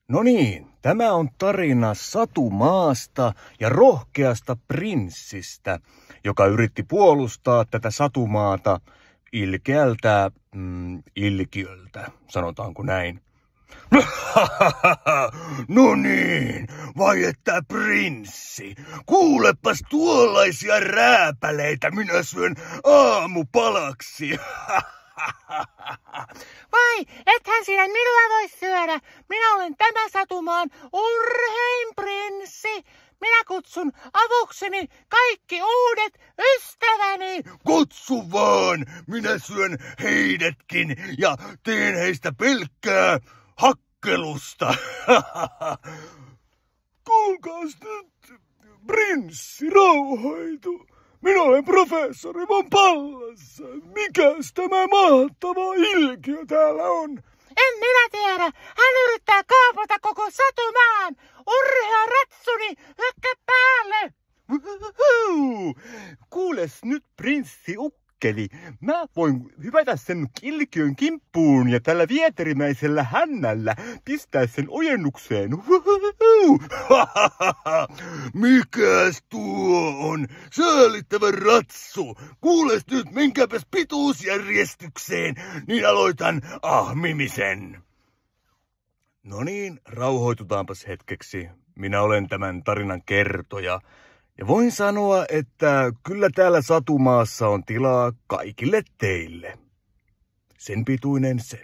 No niin, tämä on tarina satumaasta ja rohkeasta prinssistä, joka yritti puolustaa tätä satumaata ilkeältä ilkiöltä, sanotaanko näin. No niin, vai että prinssi, kuulepas tuollaisia rääpäleitä minä syön aamupalaksi. Vai, ethän sinä minua voi syödä. Minä olen tämä satumaan urhein prinssi. Minä kutsun avukseni kaikki uudet ystäväni. Kutsu vaan, minä syön heidätkin ja teen heistä pelkkää hakkelusta. Kuulkaas nyt, prinssi, rauhoitu. Minä olen professori Von Pallas. Mikäs tämä mahtava ilkiö täällä on? En minä tiedä. Hän yrittää kaapata koko satumaan. Urhea ratsuni, hyökkää päälle. Kuules nyt, prinssi Ukkeli. Mä voin hypätä sen ilkiön kimppuun ja tällä vieterimäisellä hännällä pistää sen ojennukseen. Mikäs tuo on? Säällittävä ratsu. Kuules nyt, menkääpäs pituusjärjestykseen, niin aloitan ahmimisen. No niin, rauhoitutaanpas hetkeksi. Minä olen tämän tarinan kertoja. Ja voin sanoa, että kyllä täällä satumaassa on tilaa kaikille teille. Sen pituinen se.